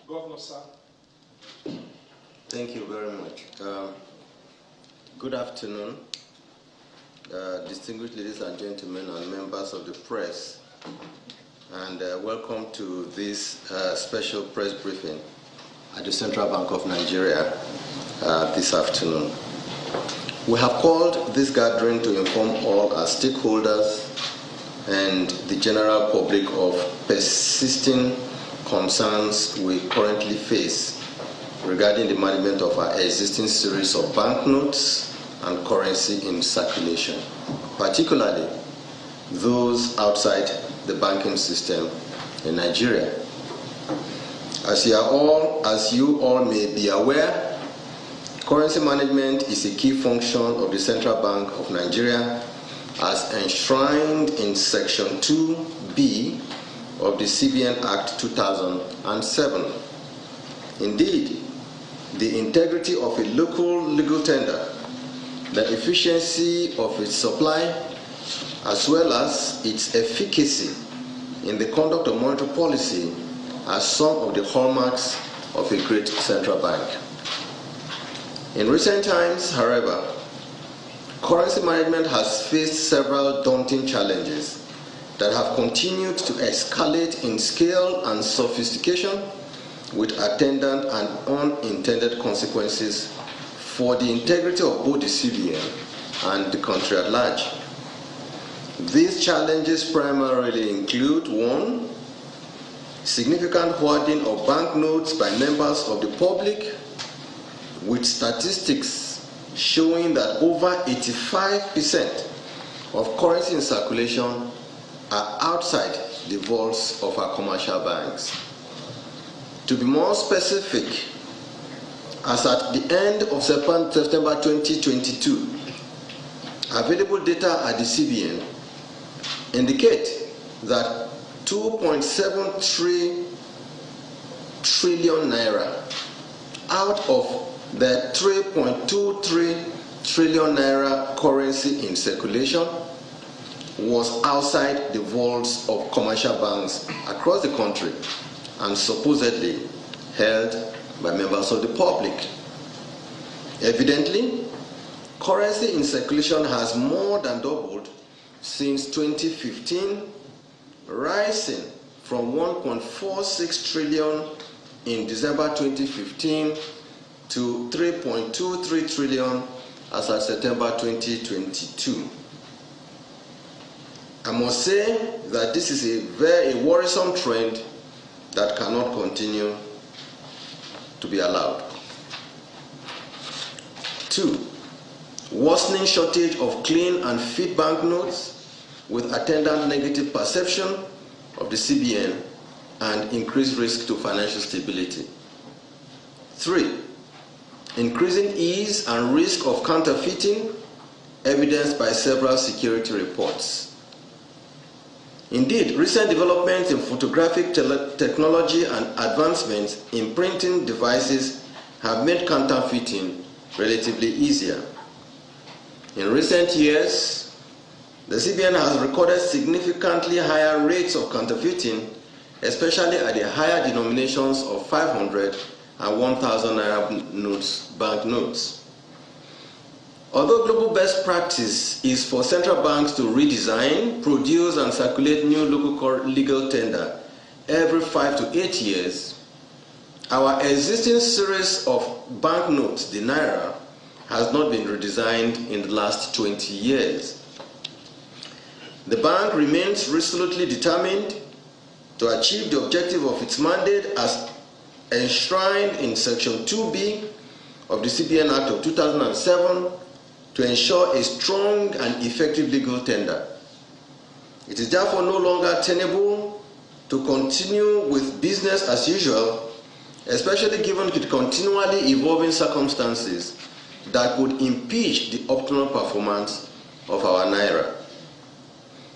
Governor, sir. Thank you very much. Good afternoon, distinguished ladies and gentlemen and members of the press, and welcome to this special press briefing at the Central Bank of Nigeria this afternoon. We have called this gathering to inform all our stakeholders and the general public of persisting concerns we currently face regarding the management of our existing series of banknotes and currency in circulation, particularly those outside the banking system in Nigeria. As you all may be aware, currency management is a key function of the Central Bank of Nigeria as enshrined in Section 2B of the CBN Act 2007. Indeed, the integrity of a local legal tender, the efficiency of its supply, as well as its efficacy in the conduct of monetary policy are some of the hallmarks of a great central bank. In recent times, however, currency management has faced several daunting challenges that have continued to escalate in scale and sophistication, with attendant and unintended consequences for the integrity of both the CBN and the country at large. These challenges primarily include: 1, significant hoarding of banknotes by members of the public, with statistics showing that over 85% of currency in circulation are outside the vaults of our commercial banks. To be more specific, as at the end of September 2022, available data at the CBN indicate that 2.73 trillion naira out of the 3.23 trillion naira currency in circulation was outside the vaults of commercial banks across the country and supposedly held by members of the public. Evidently, currency in circulation has more than doubled since 2015, rising from 1.46 trillion in December 2015 to 3.23 trillion as of September 2022. I must say that this is a very worrisome trend that cannot continue to be allowed. 2, worsening shortage of clean and fit banknotes with attendant negative perception of the CBN and increased risk to financial stability. 3, increasing ease and risk of counterfeiting, evidenced by several security reports. Indeed, recent developments in photographic technology and advancements in printing devices have made counterfeiting relatively easier. In recent years, the CBN has recorded significantly higher rates of counterfeiting, especially at the higher denominations of 500 and 1,000 naira banknotes. Although global best practice is for central banks to redesign, produce, and circulate new local legal tender every 5 to 8 years, our existing series of banknotes, the naira, has not been redesigned in the last 20 years. The bank remains resolutely determined to achieve the objective of its mandate as enshrined in Section 2B of the CBN Act of 2007 to ensure a strong and effective legal tender. It is therefore no longer tenable to continue with business as usual, especially given the continually evolving circumstances that could impeach the optimal performance of our naira.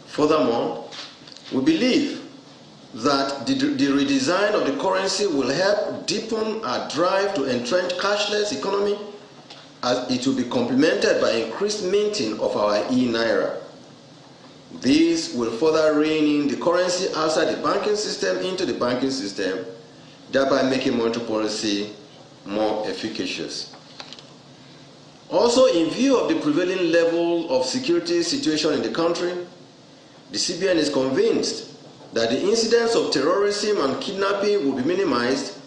Furthermore, we believe that the redesign of the currency will help deepen our drive to entrench cashless economy, as it will be complemented by increased minting of our e-naira. This will further rein in the currency outside the banking system into the banking system, thereby making monetary policy more efficacious. Also, in view of the prevailing level of security situation in the country, the CBN is convinced that the incidence of terrorism and kidnapping will be minimized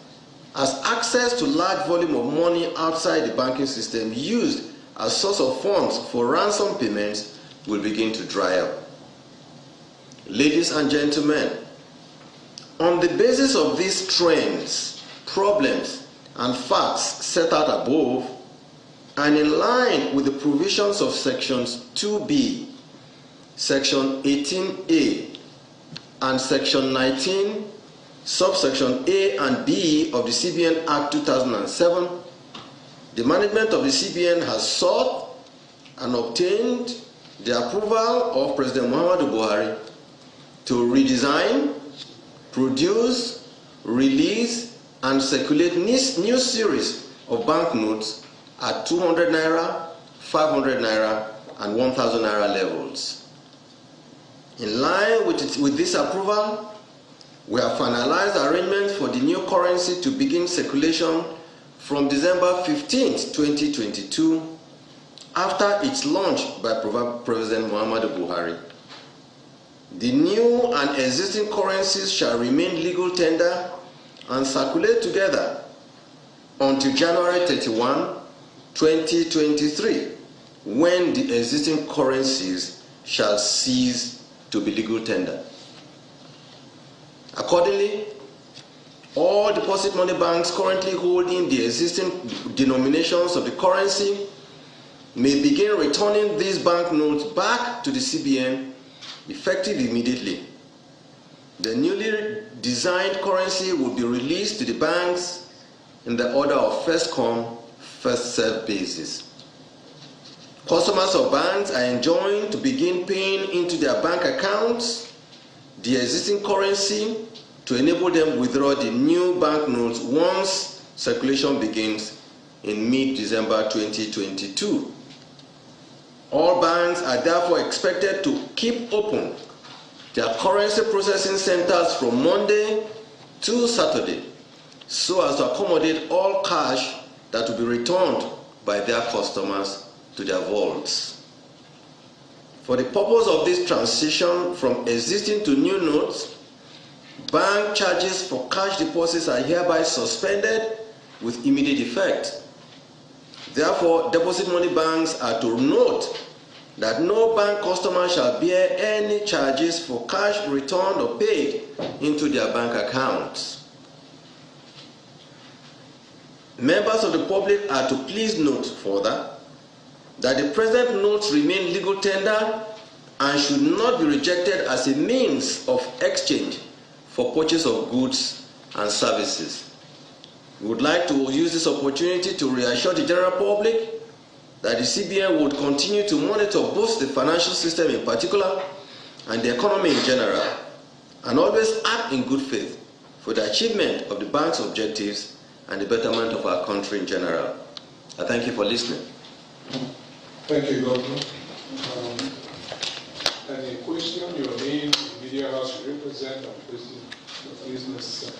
as access to large volume of money outside the banking system used as source of funds for ransom payments will begin to dry up. Ladies and gentlemen, on the basis of these trends, problems, and facts set out above, and in line with the provisions of Sections 2B, Section 18A, and Section 19, subsection A and B of the CBN Act 2007, the management of the CBN has sought and obtained the approval of President Muhammadu Buhari to redesign, produce, release, and circulate new series of banknotes at 200 naira, 500 naira, and 1000 naira levels. In line with this approval, we have finalized arrangements for the new currency to begin circulation from December 15th, 2022, after its launch by President Muhammadu Buhari. The new and existing currencies shall remain legal tender and circulate together until January 31, 2023, when the existing currencies shall cease to be legal tender. Accordingly, all deposit money banks currently holding the existing denominations of the currency may begin returning these banknotes back to the CBN effective immediately. The newly designed currency will be released to the banks in the order of first come, first served basis. Customers of banks are enjoined to begin paying into their bank accounts the existing currency to enable them to withdraw the new banknotes once circulation begins in mid-December 2022. All banks are therefore expected to keep open their currency processing centers from Monday to Saturday so as to accommodate all cash that will be returned by their customers to their vaults. For the purpose of this transition from existing to new notes, bank charges for cash deposits are hereby suspended with immediate effect. Therefore, deposit money banks are to note that no bank customer shall bear any charges for cash returned or paid into their bank accounts. Members of the public are to please note further that the present notes remain legal tender and should not be rejected as a means of exchange for purchase of goods and services. We would like to use this opportunity to reassure the general public that the CBN would continue to monitor both the financial system in particular and the economy in general, and always act in good faith for the achievement of the bank's objectives and the betterment of our country in general. I thank you for listening. Thank you, Governor. Any question? Your name, the media house you represent, and business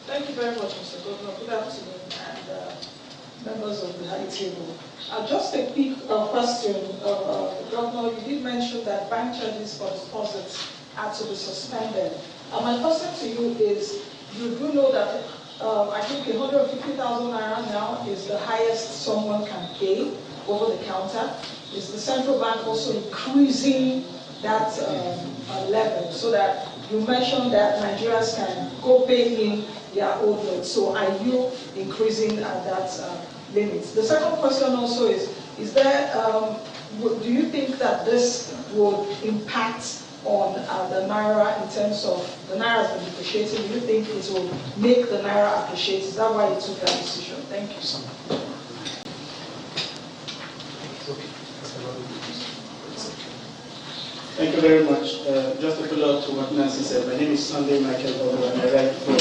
Thank you very much, Mr. Governor. Good afternoon, and members of the high table. Just a quick question. Governor, you did mention that bank charges for deposits are to be suspended. My question to you is, you do know that I think 150,000 naira now is the highest someone can pay over the counter. Is the central bank also increasing that level so that you mentioned that Nigerians can go pay in their old notes? So are you increasing that limit? The second question also is there, do you think that this will impact on the Naira in terms of the Naira has been depreciating? Do you think it will make the Naira appreciate? Is that why you took that decision? Thank you so much. Thank you very much. Just to follow up to what Nancy said, my name is Sunday Michael Bobo, and I write for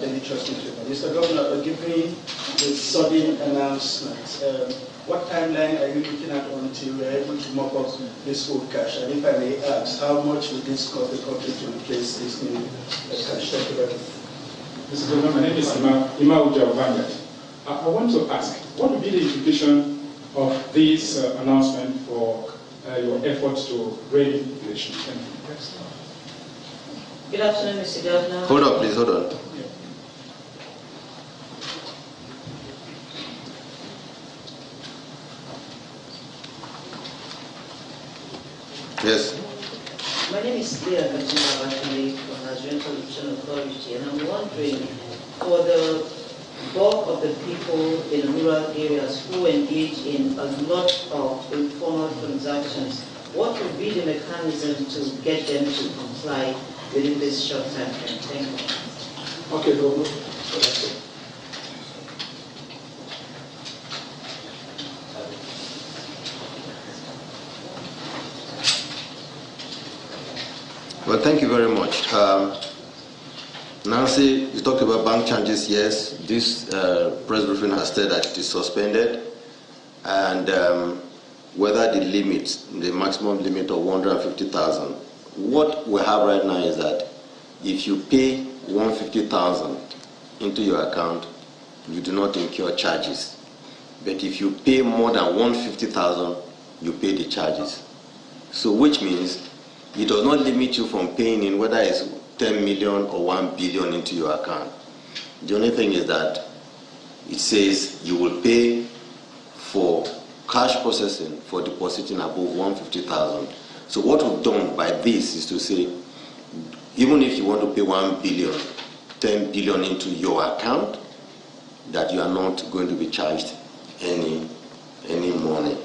Daily Trust newspaper. Mr. Governor, give me the sudden announcement. What timeline are you looking at until we are able to mop up this old cash? And if I may ask, how much would this cost the country to replace this new cash? Thank you very much. Mr. Governor, my name is Ima Ujawvangat. I want to ask, what would be the implication of this announcement for your efforts to rein in inflation? Thank you. Good afternoon, Mr. Governor. Hold on, please, hold on. Yes. My name is Leah Katima Bakile from Nigerian Television Authority, and I'm wondering, for the bulk of the people in rural areas who engage in a lot of informal transactions, what would be the mechanism to get them to comply within this short time frame? Thank you. Okay, Governor. Well, thank you very much. Nancy, you talked about bank charges. Yes, this press briefing has said that it is suspended, and whether the limit, the maximum limit of 150,000. What we have right now is that if you pay 150,000 into your account, you do not incur charges. But if you pay more than 150,000, you pay the charges. So, which means it does not limit you from paying in whether it's 10 million or 1 billion into your account. The only thing is that it says you will pay for cash processing for depositing above 150,000. So what we've done by this is to say, even if you want to pay 1 billion, 10 billion into your account, that you are not going to be charged any money.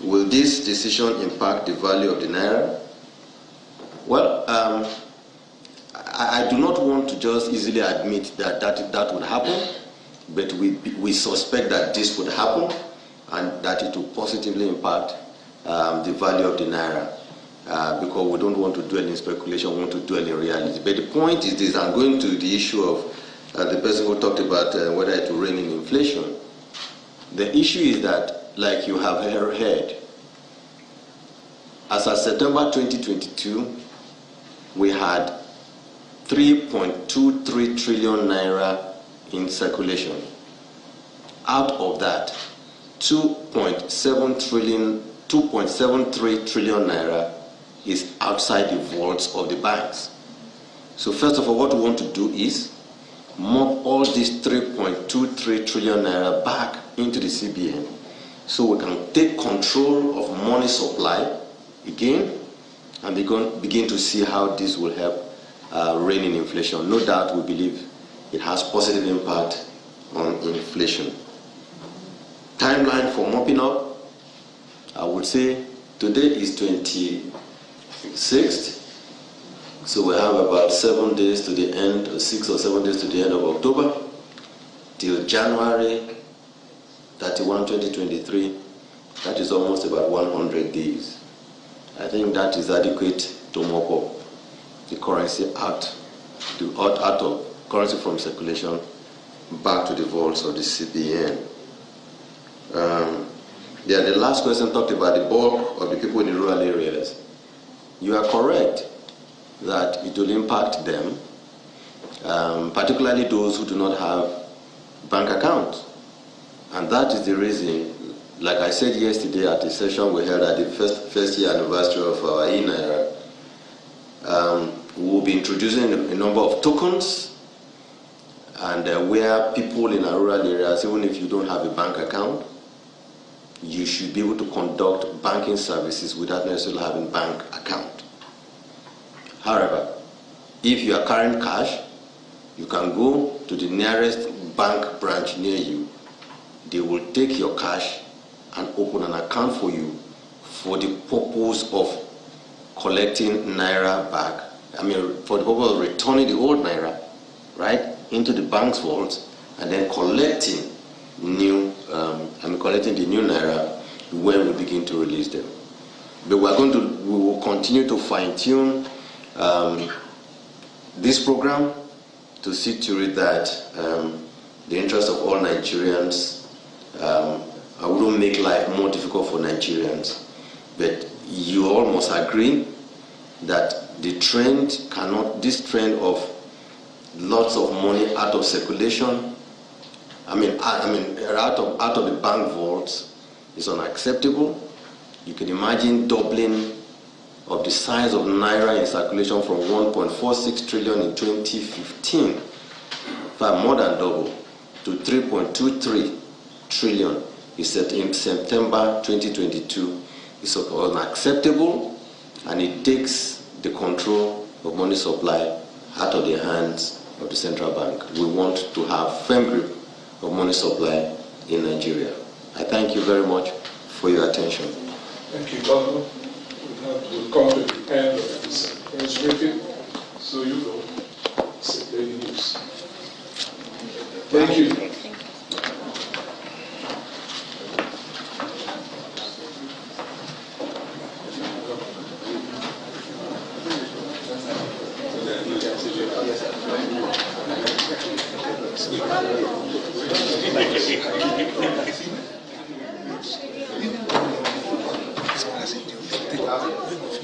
Will this decision impact the value of the naira? Well, I do not want to just easily admit that would happen, but we suspect that this would happen and that it will positively impact the value of the naira, because we don't want to dwell in speculation, we want to dwell in reality. But the point is this, I'm going to the issue of the person who talked about whether it will rein in inflation. The issue is that, like you have heard, as of September 2022, we had 3.23 trillion naira in circulation. Out of that, 2.73 trillion naira is outside the vaults of the banks. So first of all, what we want to do is move all these 3.23 trillion naira back into the CBN, so we can take control of money supply again and begin to see how this will help rein in inflation. No doubt we believe it has positive impact on inflation. Timeline for mopping up, I would say today is 26th, so we have about 7 days to the end, or 6 or 7 days to the end of October, till January 31, 2023. That is almost about 100 days. I think that is adequate to mop up the currency out of currency from circulation back to the vaults of the CBN. The last question talked about the bulk of the people in the rural areas. You are correct that it will impact them, particularly those who do not have bank accounts. And that is the reason, like I said yesterday at the session we held at the first year anniversary of our e-Naira, we will be introducing a number of tokens, and where people in our rural areas, even if you don't have a bank account, you should be able to conduct banking services without necessarily having a bank account. However, if you are carrying cash, you can go to the nearest bank branch near you. They will take your cash and open an account for you for the purpose of collecting Naira back. For the purpose of returning the old Naira, right, into the bank's vaults, and then collecting the new Naira when we begin to release them. But we will continue to fine-tune this program to see to it that the interest of all Nigerians. I wouldn't make life more difficult for Nigerians, but you all must agree that the trend this trend of lots of money out of circulation, out of the bank vaults is unacceptable. You can imagine doubling of the size of Naira in circulation from 1.46 trillion in 2015, in fact more than double, to 3.23 trillion is set in September 2022. It's unacceptable, and it takes the control of money supply out of the hands of the central bank. We want to have firm grip of money supply in Nigeria. I thank you very much for your attention. Thank you, Governor. We've come to the end of this press briefing, so you know, it's a daily news. Thank you.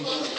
Fish.